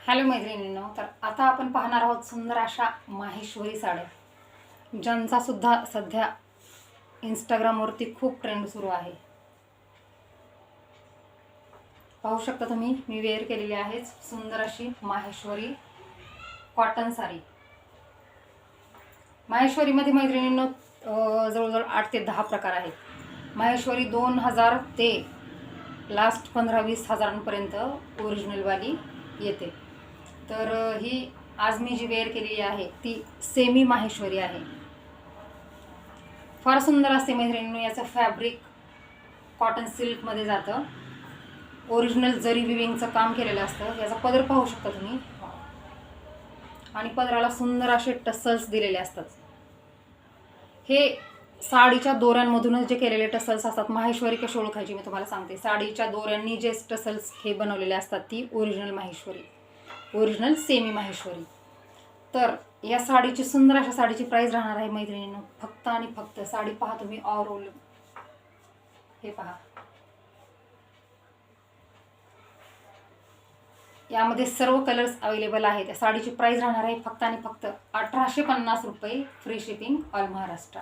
Hello मैत्रिणींनो, तर आता आपण पाहणार आहोत सुंदर अशा माहेश्वरी साड्या, ज्यांचा सुद्धा सध्या इंस्टाग्रामवरती खूप ट्रेंड सुरू आहे. पाहू शकता तुम्ही, मी वेअर केलेली आहे सुंदर अशी माहेश्वरी कॉटन साडी. माहेश्वरीमध्ये मैत्रिणींनो जवळजवळ 8 ते 10 प्रकार आहेत. माहेश्वरी 2000 ते लास्ट 15-20 हजारांपर्यंत ओरिजिनलवाली येते. तर ही आज मी जी वेअर केलेली आहे ती सेमी माहेश्वरी आहे. फार सुंदर असते मैत्रिणींनो. याचं फॅब्रिक कॉटन सिल्कमध्ये जातं. ओरिजिनल जरी विविंगचं काम केलेलं असतं. याचा पदर पाहू शकता तुम्ही, आणि पदराला सुंदर असे टसल्स दिलेले असतात. हे साडीच्या दोऱ्यांमधूनच जे केलेले टसल्स असतात. माहेश्वरी कशी ओळखायची मी तुम्हाला सांगते. साडीच्या दोऱ्यांनी जे टसल्स हे बनवलेले असतात ती original Maheshwari, original semi Maheshwari. तर या साडीची सुंदर अशा साडीची प्राइस राहणार आहे मैत्रिणींनो फक्त आणि फक्त, साडी पहा तुम्ही ऑल हे पहा, यामध्ये सर्व कलर्स अवेलेबल आहेत. या साडीची प्राइस राहणार आहे फक्त आणि फक्त 1850 रुपये, फ्री शिपिंग ऑल महाराष्ट्र.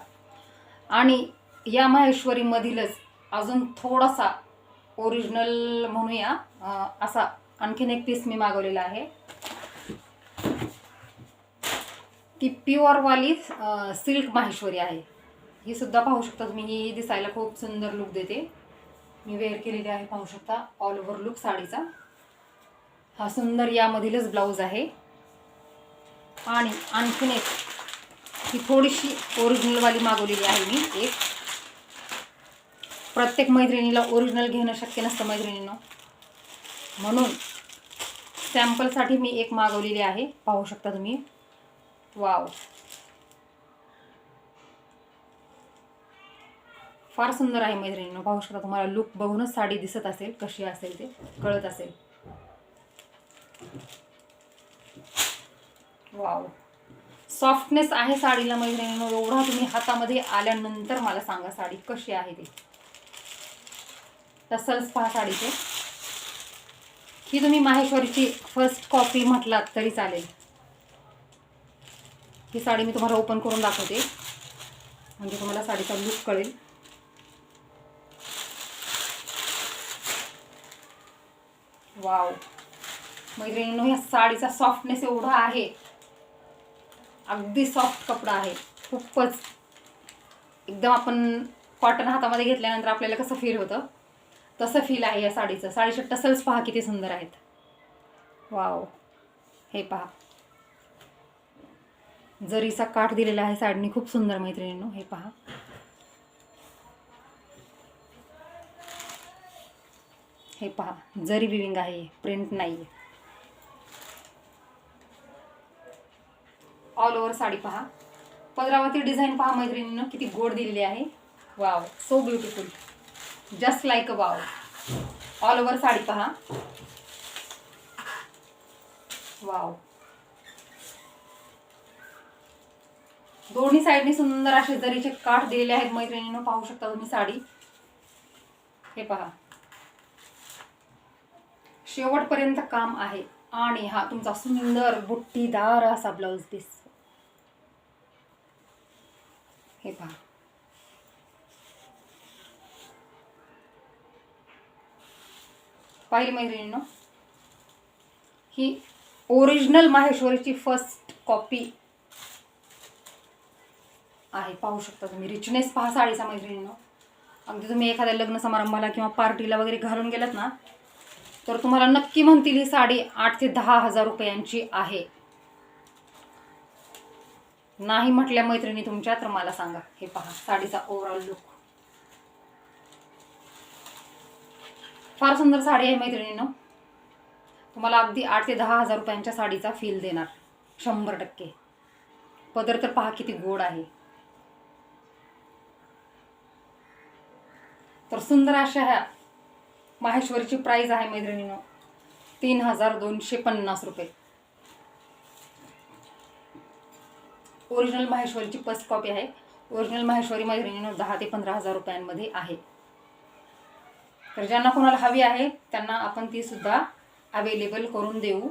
आणि या माहेश्वरीमधीलच अजून थोडासा ओरिजिनल म्हणूया असा आणखीन एक पीस मी मागवलेला आहे. ती प्युअरवाली सिल्क माहेश्वरी आहे. ही सुद्धा पाहू शकता तुम्ही. ही दिसायला खूप सुंदर लुक देते. मी वेअर केलेली आहे, पाहू शकता ऑल ओव्हर लुक साडीचा. हा सुंदर यामधीलच ब्लाऊज आहे. आणि आणखीन एक ही थोडीशी ओरिजिनलवाली मागवलेली आहे मी एक. प्रत्येक मैत्रिणीला ओरिजिनल घेणं शक्य नसतं मैत्रिणींनो, म्हणून सॅम्पलसाठी मी एक मागवलेली आहे. पाहू शकता तुम्ही. वाव, फार सुंदर आहे मैत्रिणींनो. पाहू शकता. तुम्हाला लुक बघूनच साडी दिसत असेल, कशी असेल ते कळत असेल. वाव, सॉफ्टनेस आहे साडीला मैत्रिणींनो. एवढा तुम्ही हातामध्ये आल्यानंतर मला सांगा साडी कशी आहे ती. टसल्स पहा साडीचे. ही तुम्ही माहेश्वरीची फर्स्ट कॉपी म्हटलात तरी चालेल. ही साडी मी तुम्हाला ओपन करून दाखवते, म्हणजे तुम्हाला साडीचा लुक कळेल. वाव मैत्रिणींनो, या साडीचा सॉफ्टनेस एवढा आहे, अगदी सॉफ्ट कपडा आहे. खूपच एकदम आपण कॉटन हातामध्ये घेतल्यानंतर आपल्याला कसं फील होतं तसं फील आहे या साडीचं. साडीचे टसल्स पहा किती सुंदर आहेत. वाव, हे पहा, जरीचा काठ दिलेला आहे साडीने, खूप सुंदर मैत्रिणींनो. हे पहा, हे पहा, जरी विविंग आहे, प्रिंट नाही. ऑल ओव्हर साडी पहा. पदरावरती डिझाईन पहा मैत्रिणींनो, किती गोड दिलेली आहे. Wow, so beautiful, just like a wow. All over sari पहा. वाव, दोन्ही साईडनी सुंदर असे जरीचे काठ दिलेले आहेत मैत्रिणींनो. पाहू शकता तुम्ही साडी. हे पहा, शेवटपर्यंत काम आहे. आणि हा तुमचा सुंदर बुट्टीदार असा ब्लाउज पीस. हे पहा, पाहिली मैत्रिणींनो, ही ओरिजिनल माहेश्वरीची फर्स्ट कॉपी आहे. पाहू शकता तुम्ही. रिचनेस पहा साडीचा मैत्रिणींनो. अगदी तुम्ही एखाद्या लग्न समारंभाला किंवा पार्टीला वगैरे घालून गेलात ना, तर तुम्हाला नक्की म्हणतील ही साडी 8 ते 10 हजार रुपयांची आहे. नाही म्हटल्या मैत्रिणी तुमच्या तर मला सांगा. हे पहा साडीचा ओव्हरऑल लुक. फार सुंदर साडी आहे मैत्रिणींनो. तुम्हाला अगदी 8 ते 10 हजार रुपयांच्या साडीचा फील देणार 100%. पदर तर पहा किती गोड आहे. तर सुंदर अशा ह्या माहेश्वरीची प्राइस आहे मैत्रिणींनो 3250 रुपये. ओरिजिनल माहेश्वरीची फर्स्ट कॉपी आहे. ओरिजिनल माहेश्वरी मैत्रिणींनो 10 ते 15 हजार रुपयांमध्ये आहे. तर ज्यांना कोणाला हवी आहे त्यांना आपण ती सुद्धा अवेलेबल करून देऊ.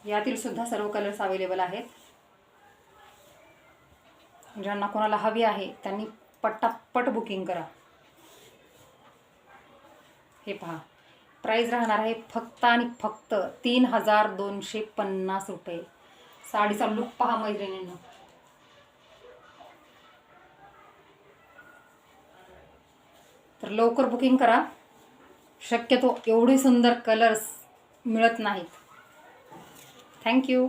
यातील सुद्धा सर्व कलर्स अवेलेबल आहेत. ज्यांना कोणाला हवी आहे त्यांनी पटापट बुकिंग करा. हे पहा, प्राईस राहणार आहे फक्त आणि फक्त 3250 रुपये. साडीचा लुक पहा मैत्रिणींनो. तर लवकर बुकिंग करा. शक्यतो एवढे सुंदर कलर्स मिळत नाहीत. थँक्यू.